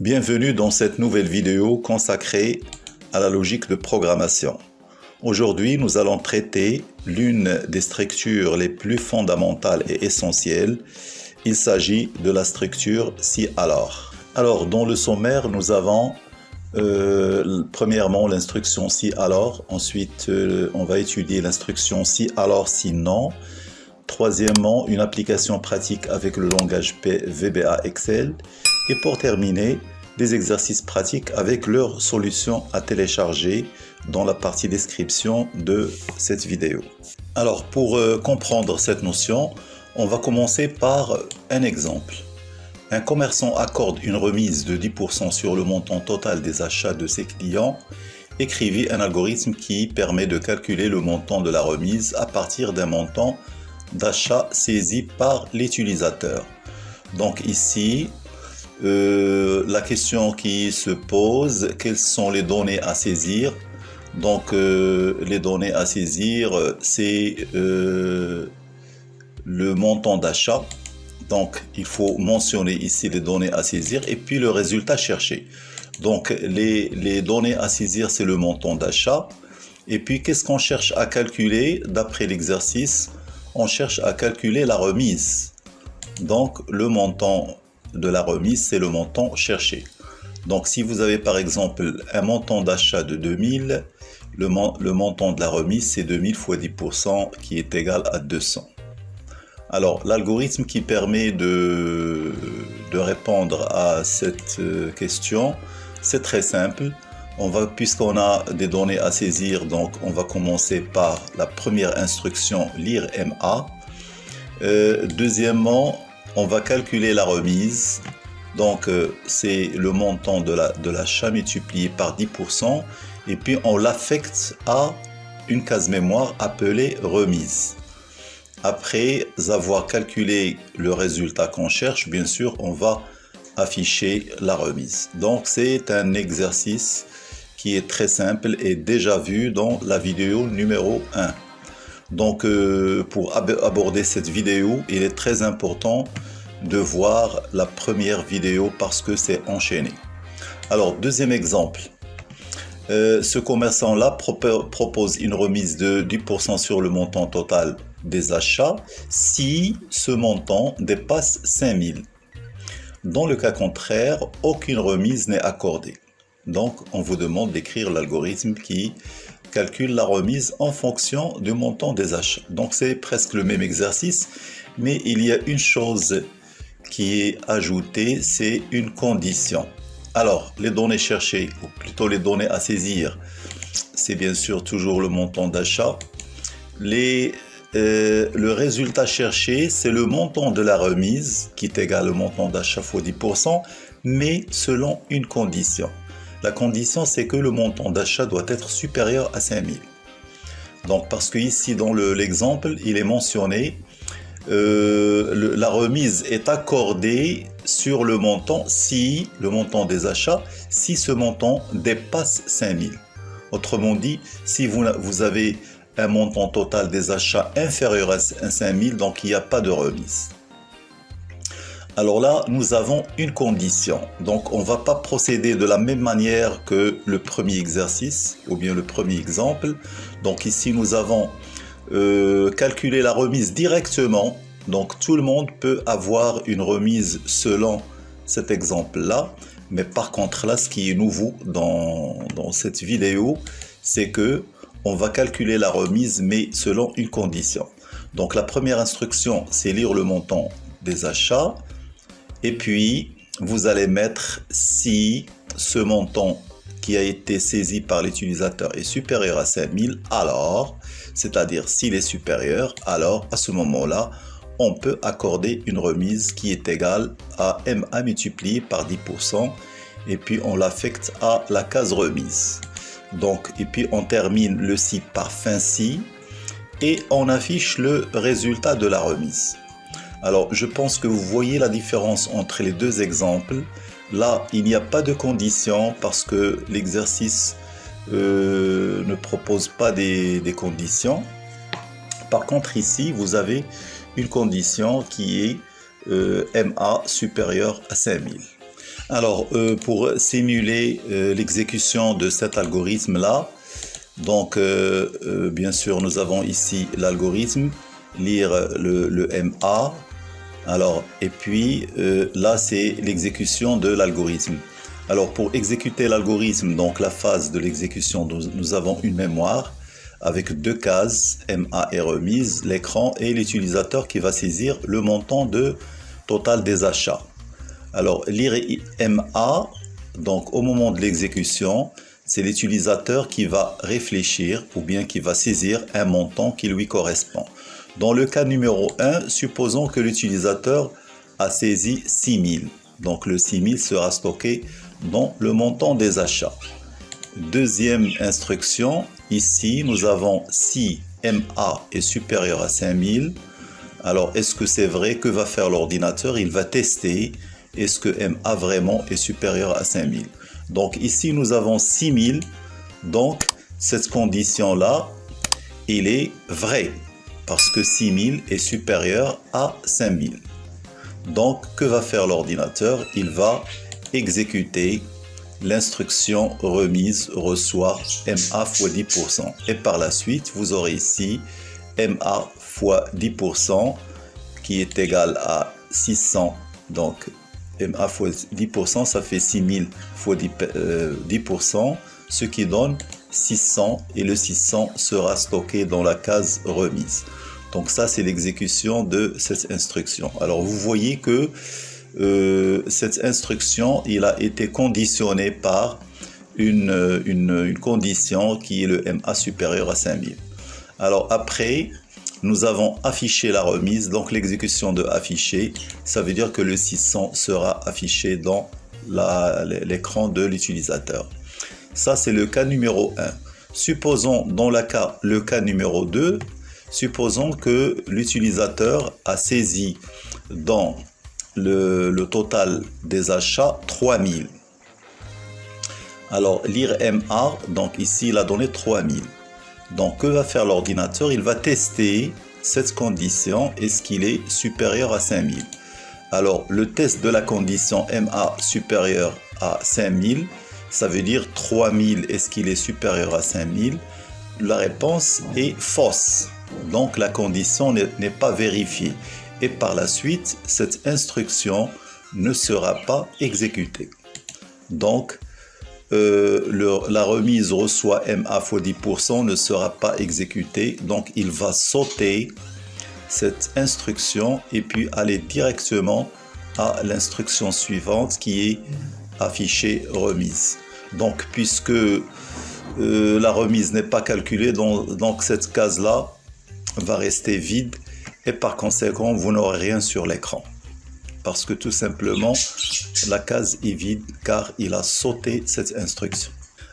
Bienvenue dans cette nouvelle vidéo consacrée à la logique de programmation. Aujourd'hui, nous allons traiter l'une des structures les plus fondamentales et essentielles. Il s'agit de la structure si-alors. Alors, dans le sommaire, nous avons premièrement l'instruction si-alors. Ensuite, on va étudier l'instruction si-alors, sinon. Troisièmement, une application pratique avec le langage VBA Excel. Et pour terminer, des exercices pratiques avec leurs solutions à télécharger dans la partie description de cette vidéo. Alors, pour comprendre cette notion, on va commencer par un exemple. Un commerçant accorde une remise de 10% sur le montant total des achats de ses clients. Écrivez un algorithme qui permet de calculer le montant de la remise à partir d'un montant d'achat saisi par l'utilisateur. Donc ici, la question qui se pose, quelles sont les données à saisir? Donc les données à saisir, c'est le montant d'achat. Donc il faut mentionner ici les données à saisir et puis le résultat cherché. Donc les données à saisir, c'est le montant d'achat. Et puis qu'est-ce qu'on cherche à calculer d'après l'exercice? On cherche à calculer la remise. Donc le montant de la remise, c'est le montant cherché. Donc si vous avez par exemple un montant d'achat de 2000, le montant de la remise, c'est 2000 fois 10% qui est égal à 200. Alors l'algorithme qui permet de répondre à cette question, c'est très simple. Puisqu'on a des données à saisir, donc on va commencer par la première instruction, lire MA. Deuxièmement, on va calculer la remise. Donc c'est le montant de l'achat multiplié par 10%. Et puis on l'affecte à une case mémoire appelée remise. Après avoir calculé le résultat qu'on cherche, bien sûr, on va afficher la remise. Donc c'est un exercice qui est très simple et déjà vu dans la vidéo numéro 1. Donc pour aborder cette vidéo, il est très important de voir la première vidéo parce que c'est enchaîné. Alors deuxième exemple, ce commerçant-là propose une remise de 10% sur le montant total des achats si ce montant dépasse 5000. Dans le cas contraire, aucune remise n'est accordée. Donc, on vous demande d'écrire l'algorithme qui calcule la remise en fonction du montant des achats. Donc, c'est presque le même exercice, mais il y a une chose qui est ajoutée, c'est une condition. Alors, les données cherchées, ou plutôt les données à saisir, c'est bien sûr toujours le montant d'achat. Le résultat cherché, c'est le montant de la remise, qui est égal au montant d'achat fois 10%, mais selon une condition. La condition, c'est que le montant d'achat doit être supérieur à 5000. Donc, parce que ici, dans l'exemple, il est mentionné, la remise est accordée sur le montant, si le montant des achats, si ce montant dépasse 5000. Autrement dit, si vous avez un montant total des achats inférieur à 5000, donc il n'y a pas de remise. Alors là, nous avons une condition. Donc, on ne va pas procéder de la même manière que le premier exercice ou bien le premier exemple. Donc ici, nous avons calculé la remise directement. Donc, tout le monde peut avoir une remise selon cet exemple-là. Mais par contre, là, ce qui est nouveau dans cette vidéo, c'est que on va calculer la remise, mais selon une condition. Donc, la première instruction, c'est lire le montant des achats. Et puis, vous allez mettre si ce montant qui a été saisi par l'utilisateur est supérieur à 5000, alors, c'est-à-dire s'il est supérieur, alors à ce moment-là, on peut accorder une remise qui est égale à MA multiplié par 10%, et puis on l'affecte à la case remise. Donc, et puis on termine le si par fin si, et on affiche le résultat de la remise. Alors, je pense que vous voyez la différence entre les deux exemples. Là, il n'y a pas de condition parce que l'exercice ne propose pas des conditions. Par contre, ici, vous avez une condition qui est MA supérieur à 5000. Alors, pour simuler l'exécution de cet algorithme-là, donc bien sûr, nous avons ici l'algorithme, lire le MA. Alors, et puis là, c'est l'exécution de l'algorithme. Alors, pour exécuter l'algorithme, donc la phase de l'exécution, nous avons une mémoire avec deux cases, MA et remise, l'écran et l'utilisateur qui va saisir le montant total des achats. Alors, lire MA, donc au moment de l'exécution, c'est l'utilisateur qui va réfléchir ou bien qui va saisir un montant qui lui correspond. Dans le cas numéro 1, supposons que l'utilisateur a saisi 6 000. Donc, le 6 000 sera stocké dans le montant des achats. Deuxième instruction, ici, nous avons si MA est supérieur à 5 000. Alors, est-ce que c'est vrai? Que va faire l'ordinateur? Il va tester. Est-ce que MA vraiment est supérieur à 5 000? Donc ici, nous avons 6 000. Donc, cette condition-là, il est vrai. Parce que 6 000 est supérieur à 5 000. Donc, que va faire l'ordinateur? Il va exécuter l'instruction remise reçoit MA fois 10%. Et par la suite, vous aurez ici MA fois 10% qui est égal à 600. Donc, MA fois 10%, ça fait 6000 fois 10%, ce qui donne 600 et le 600 sera stocké dans la case remise. Donc ça, c'est l'exécution de cette instruction. Alors, vous voyez que cette instruction, il a été conditionné par une condition qui est le MA supérieur à 5000. Alors après, nous avons affiché la remise, donc l'exécution de afficher, ça veut dire que le 600 sera affiché dans l'écran de l'utilisateur. Ça, c'est le cas numéro 1. Supposons dans le cas numéro 2, supposons que l'utilisateur a saisi dans le total des achats 3000. Alors, lire MA, donc ici, il a donné 3000. Donc, que va faire l'ordinateur? Il va tester cette condition. Est-ce qu'il est supérieur à 5000? Alors, le test de la condition MA supérieur à 5000, ça veut dire 3000, est-ce qu'il est supérieur à 5000? La réponse est fausse. Donc, la condition n'est pas vérifiée. Et par la suite, cette instruction ne sera pas exécutée. Donc, la remise reçoit MA fois 10% ne sera pas exécutée. Donc, il va sauter cette instruction et puis aller directement à l'instruction suivante qui est afficher remise. Donc, puisque la remise n'est pas calculée, donc cette case-là va rester vide et par conséquent, vous n'aurez rien sur l'écran. Parce que tout simplement, la case est vide car il a sauté cette instruction.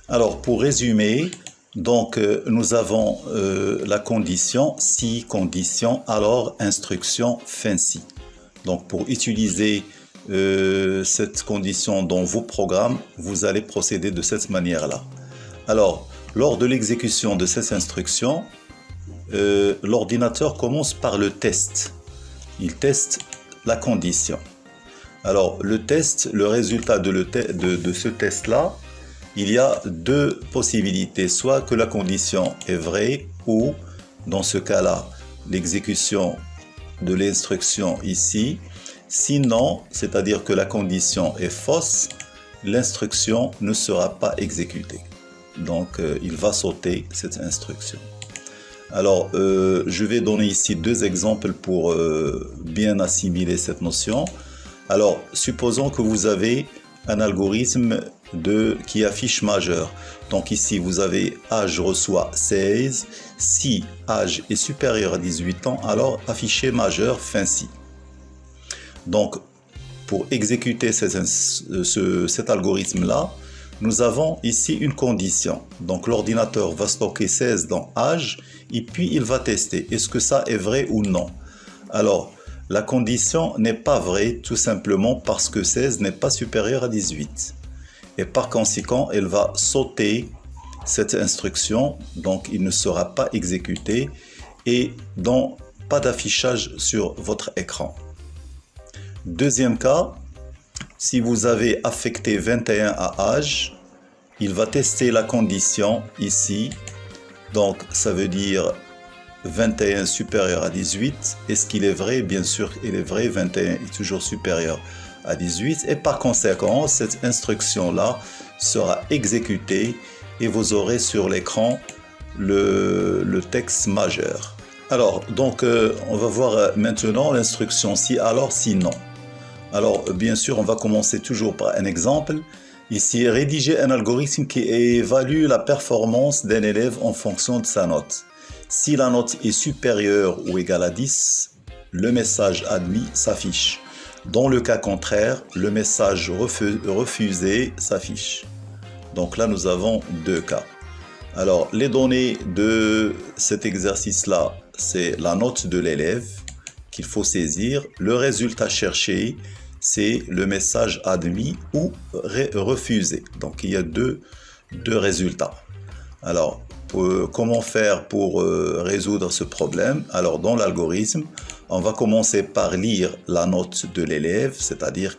Alors, pour résumer, donc nous avons la condition, si condition, alors instruction fin si. Donc, pour utiliser cette condition dans vos programmes, vous allez procéder de cette manière-là. Alors, lors de l'exécution de cette instruction, l'ordinateur commence par le test. Il teste la condition. Alors, le test, le résultat de ce test-là, il y a deux possibilités. Soit que la condition est vraie ou, dans ce cas-là, l'exécution de l'instruction ici. Sinon, c'est-à-dire que la condition est fausse, l'instruction ne sera pas exécutée. Donc, il va sauter cette instruction. Alors, je vais donner ici deux exemples pour bien assimiler cette notion. Alors, supposons que vous avez un algorithme qui affiche majeur. Donc ici, vous avez âge reçoit 16. Si âge est supérieur à 18 ans, alors afficher majeur fin si. Donc, pour exécuter cet algorithme-là, nous avons ici une condition. Donc, l'ordinateur va stocker 16 dans âge et puis il va tester. Est-ce que ça est vrai ou non? Alors, la condition n'est pas vraie tout simplement parce que 16 n'est pas supérieur à 18. Et par conséquent, elle va sauter cette instruction. Donc, il ne sera pas exécuté et donc pas d'affichage sur votre écran. Deuxième cas, si vous avez affecté 21 à âge, il va tester la condition ici. Donc ça veut dire 21 supérieur à 18. Est-ce qu'il est vrai? Bien sûr, il est vrai. 21 est toujours supérieur à 18. Et par conséquent, cette instruction-là sera exécutée et vous aurez sur l'écran le texte majeur. Alors, donc, on va voir maintenant l'instruction si, alors, si, non. Alors, bien sûr, on va commencer toujours par un exemple. Ici, rédiger un algorithme qui évalue la performance d'un élève en fonction de sa note. Si la note est supérieure ou égale à 10, le message admis s'affiche. Dans le cas contraire, le message refusé s'affiche. Donc là, nous avons deux cas. Alors, les données de cet exercice-là, c'est la note de l'élève qu'il faut saisir. Le résultat cherché, c'est le message admis ou refusé. Donc, il y a deux résultats. Alors, comment faire pour résoudre ce problème? Alors, dans l'algorithme, on va commencer par lire la note de l'élève, c'est-à-dire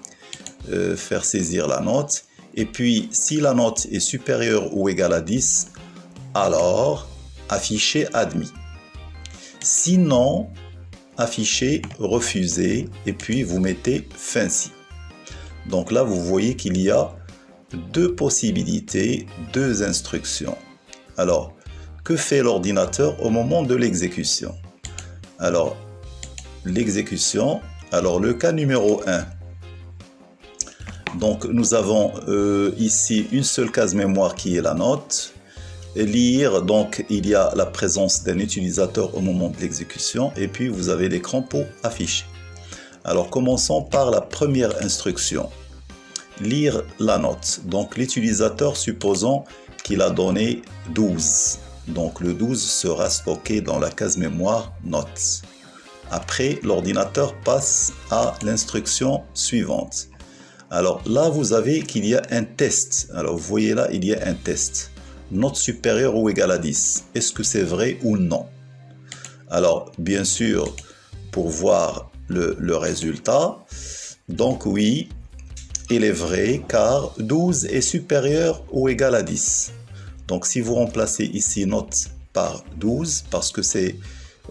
faire saisir la note. Et puis, si la note est supérieure ou égale à 10, alors afficher admis. Sinon, afficher refusé et puis vous mettez fancy. Donc là, vous voyez qu'il y a deux possibilités, deux instructions. Alors, que fait l'ordinateur au moment de l'exécution? Alors, l'exécution, alors le cas numéro 1. Donc, nous avons ici une seule case mémoire qui est la note. Lire, donc il y a la présence d'un utilisateur au moment de l'exécution et puis vous avez l'écran pour afficher. Alors, commençons par la première instruction. Lire la note. Donc, l'utilisateur, supposons qu'il a donné 12. Donc, le 12 sera stocké dans la case mémoire notes. Après, l'ordinateur passe à l'instruction suivante. Alors là, vous avez qu'il y a un test. Alors, vous voyez là, il y a un test. Note supérieure ou égale à 10. Est-ce que c'est vrai ou non? Alors, bien sûr, pour voir le résultat, donc oui, il est vrai car 12 est supérieur ou égal à 10. Donc, si vous remplacez ici note par 12, parce que c'est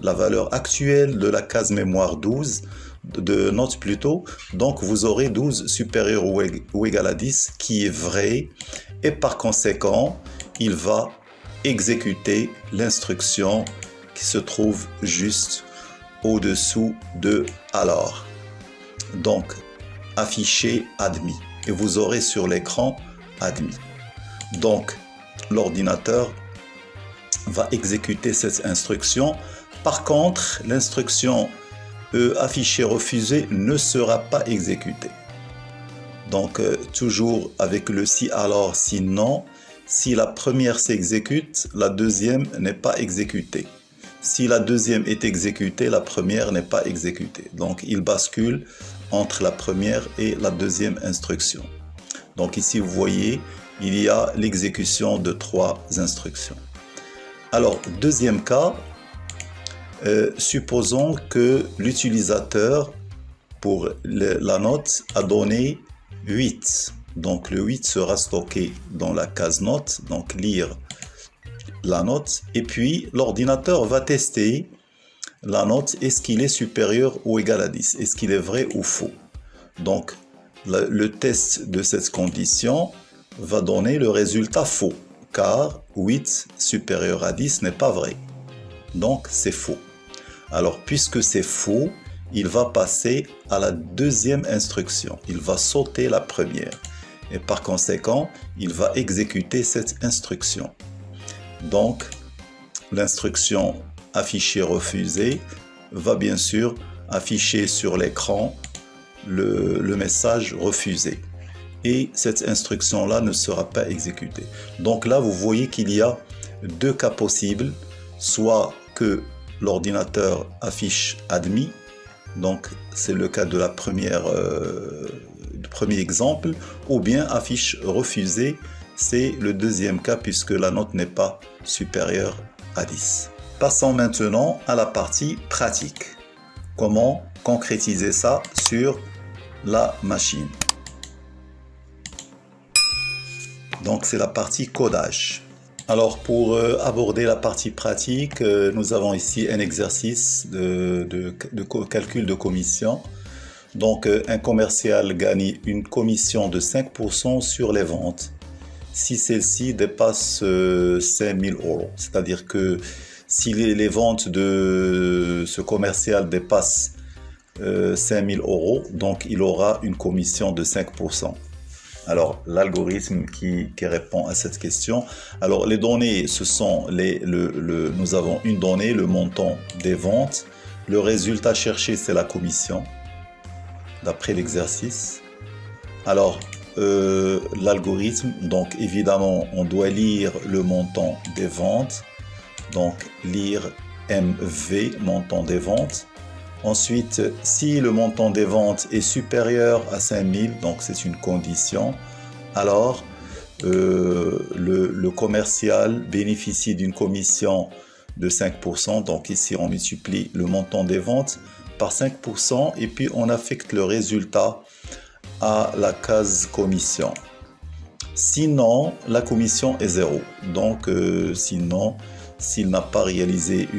la valeur actuelle de la case mémoire 12, de note plutôt, donc vous aurez 12 supérieur ou égal à 10 qui est vrai et par conséquent, il va exécuter l'instruction qui se trouve juste au-dessous de alors. Donc, afficher admis et vous aurez sur l'écran admis. Donc, l'ordinateur va exécuter cette instruction. Par contre, l'instruction afficher refusé ne sera pas exécutée. Donc, toujours avec le si alors, si non, si la première s'exécute, la deuxième n'est pas exécutée. Si la deuxième est exécutée, la première n'est pas exécutée. Donc, il bascule entre la première et la deuxième instruction. Donc, ici, vous voyez, il y a l'exécution de trois instructions. Alors, deuxième cas, supposons que l'utilisateur, pour la note, a donné 8. Donc, le 8 sera stocké dans la case note, donc lire la note. Et puis, l'ordinateur va tester la note, est-ce qu'il est supérieur ou égal à 10? Est-ce qu'il est vrai ou faux? Donc, le test de cette condition va donner le résultat faux, car 8 supérieur à 10 n'est pas vrai. Donc, c'est faux. Alors, puisque c'est faux, il va passer à la deuxième instruction. Il va sauter la première. Et par conséquent, il va exécuter cette instruction. Donc, l'instruction afficher refusé va bien sûr afficher sur l'écran le message refusé. Et cette instruction-là ne sera pas exécutée. Donc là, vous voyez qu'il y a deux cas possibles. Soit que l'ordinateur affiche admis, donc c'est le cas de la première, du premier exemple, ou bien affiche refusé, c'est le deuxième cas puisque la note n'est pas supérieure à 10. Passons maintenant à la partie pratique. Comment concrétiser ça sur la machine? Donc c'est la partie codage. Alors pour aborder la partie pratique, nous avons ici un exercice de calcul de commission. Donc un commercial gagne une commission de 5% sur les ventes si celle-ci dépasse 5000 €. C'est-à-dire que si les ventes de ce commercial dépassent 5000 €, donc il aura une commission de 5%. Alors, l'algorithme qui répond à cette question. Alors, les données, ce sont nous avons une donnée, le montant des ventes. Le résultat cherché, c'est la commission, d'après l'exercice. Alors, l'algorithme, donc évidemment, on doit lire le montant des ventes. Donc, lire MV, montant des ventes. Ensuite, si le montant des ventes est supérieur à 5000, donc c'est une condition, alors le commercial bénéficie d'une commission de 5%. Donc ici, on multiplie le montant des ventes par 5% et puis on affecte le résultat à la case commission. Sinon, la commission est 0. Donc, sinon, s'il n'a pas réalisé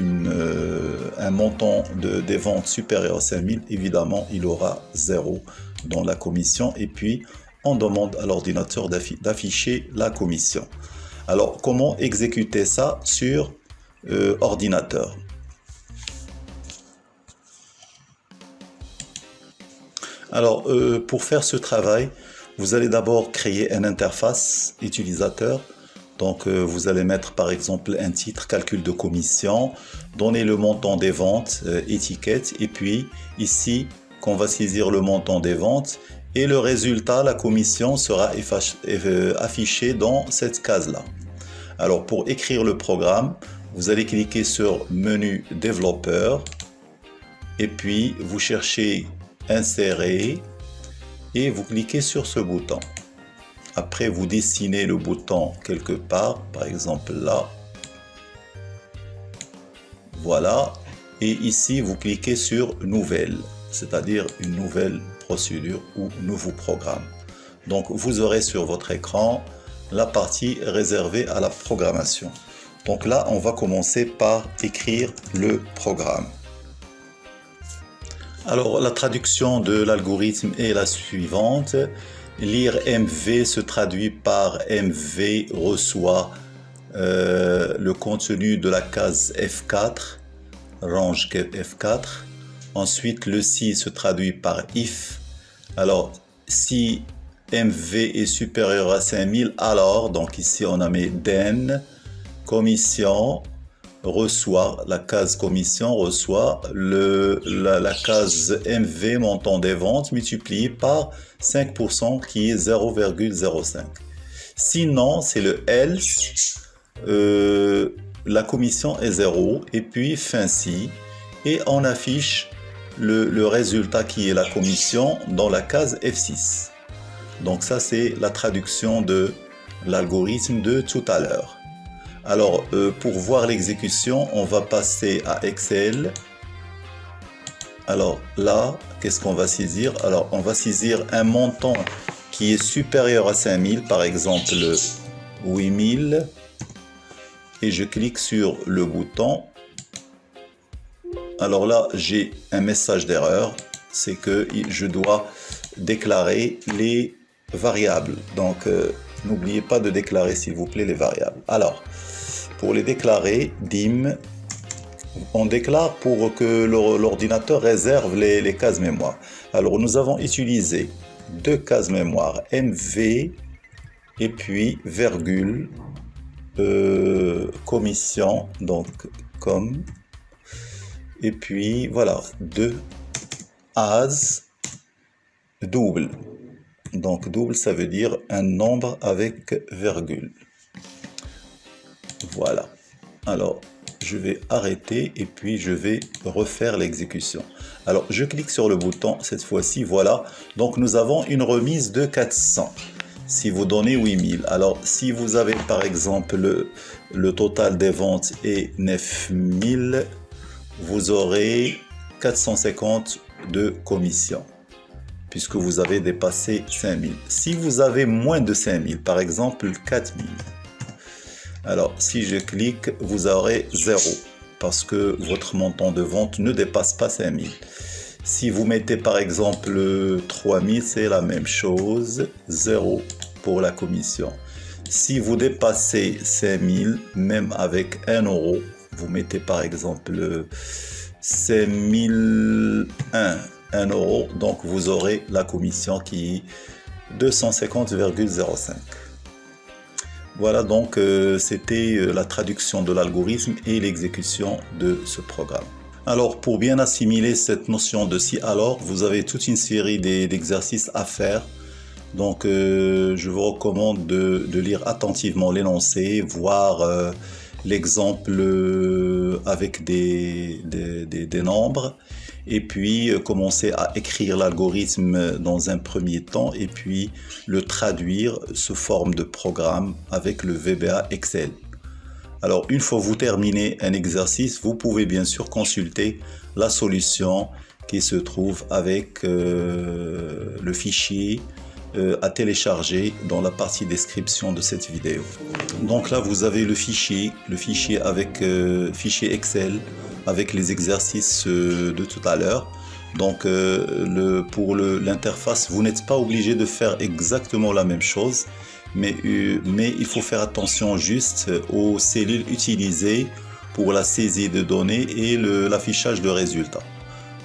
un montant des ventes supérieur à 5000, évidemment, il aura 0 dans la commission. Et puis, on demande à l'ordinateur d'afficher la commission. Alors, comment exécuter ça sur ordinateur? Alors, pour faire ce travail, vous allez d'abord créer une interface utilisateur. Donc, vous allez mettre par exemple un titre, calcul de commission, donner le montant des ventes, étiquette, et puis ici, qu'on va saisir le montant des ventes, et le résultat, la commission, sera affiché dans cette case-là. Alors, pour écrire le programme, vous allez cliquer sur menu développeur, et puis vous cherchez insérer, et vous cliquez sur ce bouton. Après, vous dessinez le bouton quelque part, par exemple là. Voilà. Et ici, vous cliquez sur Nouvelle, c'est-à-dire une nouvelle procédure ou nouveau programme. Donc, vous aurez sur votre écran la partie réservée à la programmation. Donc là, on va commencer par écrire le programme. Alors, la traduction de l'algorithme est la suivante. Lire MV se traduit par MV reçoit le contenu de la case F4, range F4. Ensuite, le si se traduit par if. Alors, si MV est supérieur à 5000, alors, donc ici on a mis then, commission, reçoit, la case commission reçoit la case MV, montant des ventes, multiplié par 5% qui est 0,05. Sinon, c'est le else, la commission est 0, et puis fin si, et on affiche le résultat qui est la commission dans la case F6. Donc ça, c'est la traduction de l'algorithme de tout à l'heure. Alors, pour voir l'exécution, on va passer à Excel. Alors là, qu'est-ce qu'on va saisir? Alors, on va saisir un montant qui est supérieur à 5000, par exemple 8000. Et je clique sur le bouton. Alors là, j'ai un message d'erreur. C'est que je dois déclarer les variables. Donc, n'oubliez pas de déclarer, s'il vous plaît, les variables. Alors, pour les déclarer, dim, on déclare pour que l'ordinateur réserve les cases mémoire. Alors, nous avons utilisé deux cases mémoire, MV et puis virgule, commission, donc comme, et puis voilà, deux as double. Donc double, ça veut dire un nombre avec virgule. Voilà. Alors, je vais arrêter et puis je vais refaire l'exécution. Alors, je clique sur le bouton cette fois-ci. Voilà. Donc, nous avons une remise de 400. Si vous donnez 8000. Alors, si vous avez par exemple le total des ventes est 9000, vous aurez 450 de commission. puisque vous avez dépassé 5000. Si vous avez moins de 5000, par exemple 4000, alors si je clique, vous aurez 0 parce que votre montant de vente ne dépasse pas 5000. Si vous mettez par exemple 3000, c'est la même chose, 0 pour la commission. Si vous dépassez 5000, même avec 1 euro, vous mettez par exemple 5001, 1 euro, donc vous aurez la commission qui est 250,05. Voilà, donc c'était la traduction de l'algorithme et l'exécution de ce programme. Alors, pour bien assimiler cette notion de si alors, vous avez toute une série d'exercices à faire. Donc, je vous recommande de lire attentivement l'énoncé, voir l'exemple avec des nombres, et puis commencer à écrire l'algorithme dans un premier temps, et puis le traduire sous forme de programme avec le VBA Excel. Alors, une fois vous terminez un exercice, vous pouvez bien sûr consulter la solution qui se trouve avec le fichier à télécharger dans la partie description de cette vidéo. Donc là, vous avez le fichier avec fichier Excel avec les exercices de tout à l'heure. Donc pour l'interface, vous n'êtes pas obligé de faire exactement la même chose, mais il faut faire attention juste aux cellules utilisées pour la saisie de données et l'affichage de résultats.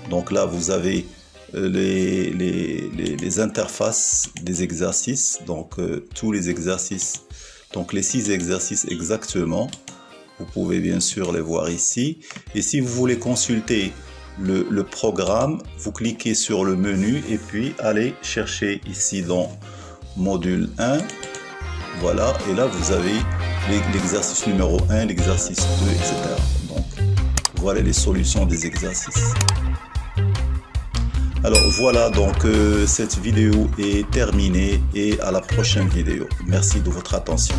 Donc là, vous avez les interfaces des exercices, donc tous les exercices, donc les 6 exercices exactement. Vous pouvez bien sûr les voir ici. Et si vous voulez consulter le programme, vous cliquez sur le menu et puis allez chercher ici dans module 1. Voilà, et là vous avez l'exercice numéro 1, l'exercice 2, etc. Donc voilà les solutions des exercices. Alors voilà, donc cette vidéo est terminée et à la prochaine vidéo. Merci de votre attention.